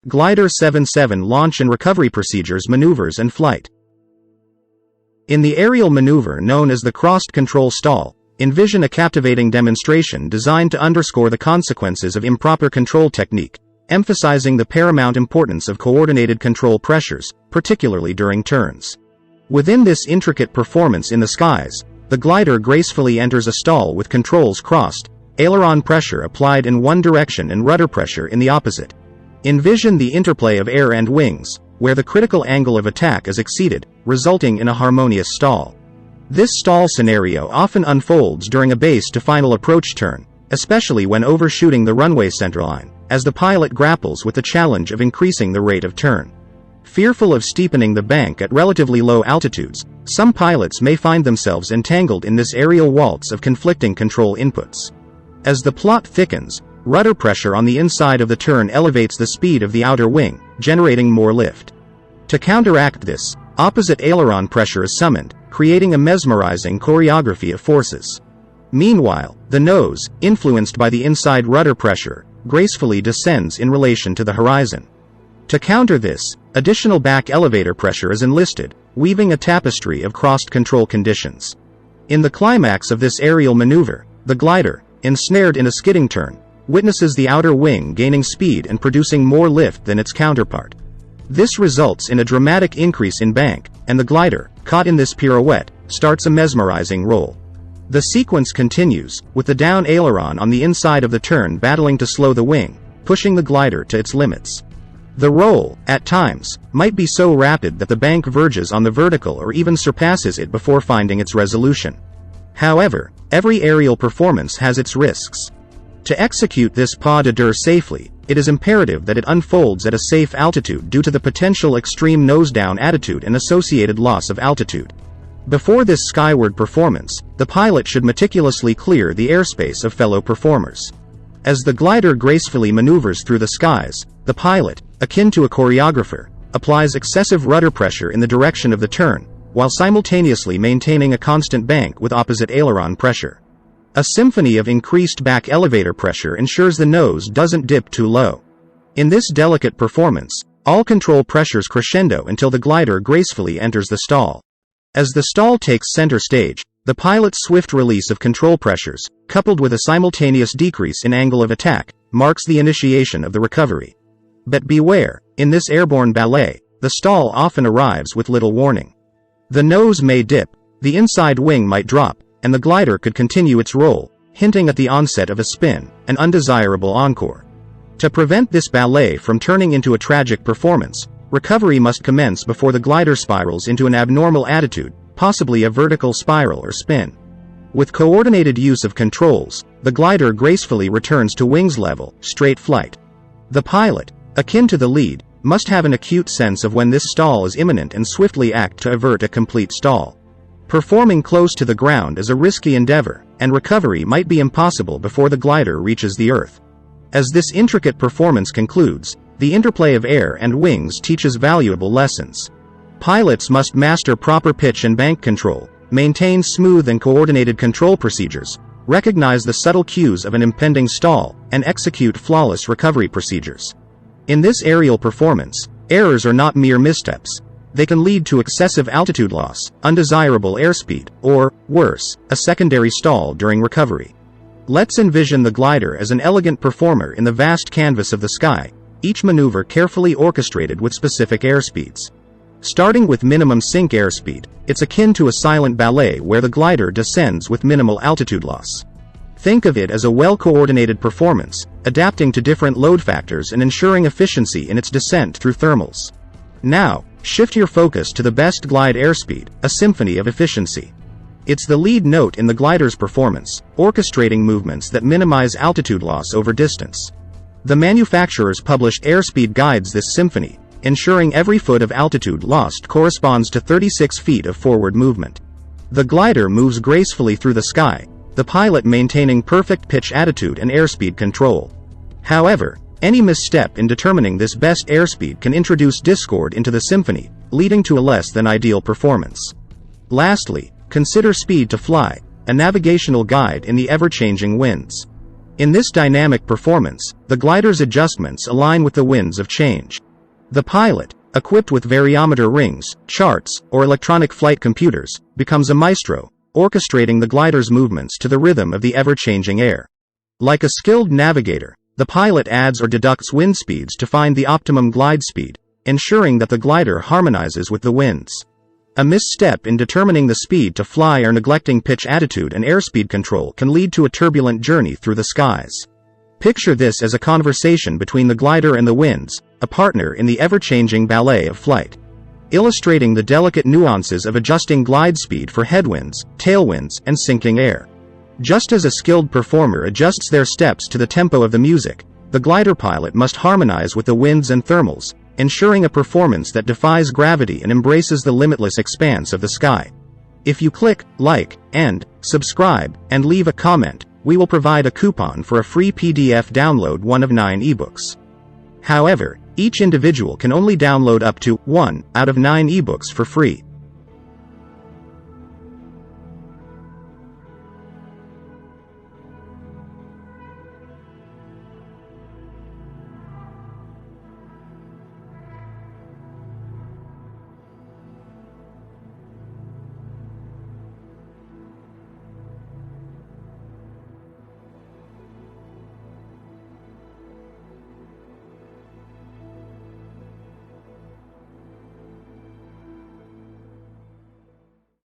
Glider 7-7 launch and recovery procedures, maneuvers and flight. In the aerial maneuver known as the crossed control stall, envision a captivating demonstration designed to underscore the consequences of improper control technique, emphasizing the paramount importance of coordinated control pressures, particularly during turns. Within this intricate performance in the skies, the glider gracefully enters a stall with controls crossed, aileron pressure applied in one direction and rudder pressure in the opposite. Envision the interplay of air and wings, where the critical angle of attack is exceeded, resulting in a harmonious stall. This stall scenario often unfolds during a base to final approach turn, especially when overshooting the runway centerline, as the pilot grapples with the challenge of increasing the rate of turn. Fearful of steepening the bank at relatively low altitudes, some pilots may find themselves entangled in this aerial waltz of conflicting control inputs. As the plot thickens, rudder pressure on the inside of the turn elevates the speed of the outer wing, generating more lift. To counteract this, opposite aileron pressure is summoned, creating a mesmerizing choreography of forces. Meanwhile, the nose, influenced by the inside rudder pressure, gracefully descends in relation to the horizon. To counter this, additional back elevator pressure is enlisted, weaving a tapestry of crossed control conditions. In the climax of this aerial maneuver, the glider, ensnared in a skidding turn, witnesses the outer wing gaining speed and producing more lift than its counterpart. This results in a dramatic increase in bank, and the glider, caught in this pirouette, starts a mesmerizing roll. The sequence continues, with the down aileron on the inside of the turn battling to slow the wing, pushing the glider to its limits. The roll, at times, might be so rapid that the bank verges on the vertical or even surpasses it before finding its resolution. However, every aerial performance has its risks. To execute this pas de deux safely, it is imperative that it unfolds at a safe altitude due to the potential extreme nose-down attitude and associated loss of altitude. Before this skyward performance, the pilot should meticulously clear the airspace of fellow performers. As the glider gracefully maneuvers through the skies, the pilot, akin to a choreographer, applies excessive rudder pressure in the direction of the turn, while simultaneously maintaining a constant bank with opposite aileron pressure. A symphony of increased back elevator pressure ensures the nose doesn't dip too low. In this delicate performance, all control pressures crescendo until the glider gracefully enters the stall. As the stall takes center stage, the pilot's swift release of control pressures, coupled with a simultaneous decrease in angle of attack, marks the initiation of the recovery. But beware, in this airborne ballet, the stall often arrives with little warning. The nose may dip, the inside wing might drop, and the glider could continue its roll, hinting at the onset of a spin, an undesirable encore. To prevent this ballet from turning into a tragic performance, recovery must commence before the glider spirals into an abnormal attitude, possibly a vertical spiral or spin. With coordinated use of controls, the glider gracefully returns to wings level, straight flight. The pilot, akin to the lead, must have an acute sense of when this stall is imminent and swiftly act to avert a complete stall. Performing close to the ground is a risky endeavor, and recovery might be impossible before the glider reaches the earth. As this intricate performance concludes, the interplay of air and wings teaches valuable lessons. Pilots must master proper pitch and bank control, maintain smooth and coordinated control procedures, recognize the subtle cues of an impending stall, and execute flawless recovery procedures. In this aerial performance, errors are not mere missteps. They can lead to excessive altitude loss, undesirable airspeed, or, worse, a secondary stall during recovery. Let's envision the glider as an elegant performer in the vast canvas of the sky, each maneuver carefully orchestrated with specific airspeeds. Starting with minimum sink airspeed, it's akin to a silent ballet where the glider descends with minimal altitude loss. Think of it as a well-coordinated performance, adapting to different load factors and ensuring efficiency in its descent through thermals. Now, shift your focus to the best glide airspeed, a symphony of efficiency. It's the lead note in the glider's performance, orchestrating movements that minimize altitude loss over distance. The manufacturer's published airspeed guides this symphony, ensuring every foot of altitude lost corresponds to 36 feet of forward movement. The glider moves gracefully through the sky, the pilot maintaining perfect pitch attitude and airspeed control. However, any misstep in determining this best airspeed can introduce discord into the symphony, leading to a less than ideal performance. Lastly, consider speed to fly, a navigational guide in the ever-changing winds. In this dynamic performance, the glider's adjustments align with the winds of change. The pilot, equipped with variometer rings, charts, or electronic flight computers, becomes a maestro, orchestrating the glider's movements to the rhythm of the ever-changing air. Like a skilled navigator, the pilot adds or deducts wind speeds to find the optimum glide speed, ensuring that the glider harmonizes with the winds. A misstep in determining the speed to fly or neglecting pitch attitude and airspeed control can lead to a turbulent journey through the skies. Picture this as a conversation between the glider and the winds, a partner in the ever-changing ballet of flight. Illustrating the delicate nuances of adjusting glide speed for headwinds, tailwinds, and sinking air. Just as a skilled performer adjusts their steps to the tempo of the music, the glider pilot must harmonize with the winds and thermals, ensuring a performance that defies gravity and embraces the limitless expanse of the sky. If you click like and subscribe and leave a comment, we will provide a coupon for a free PDF download, one of 9 ebooks. However, each individual can only download up to 1 out of 9 ebooks for free.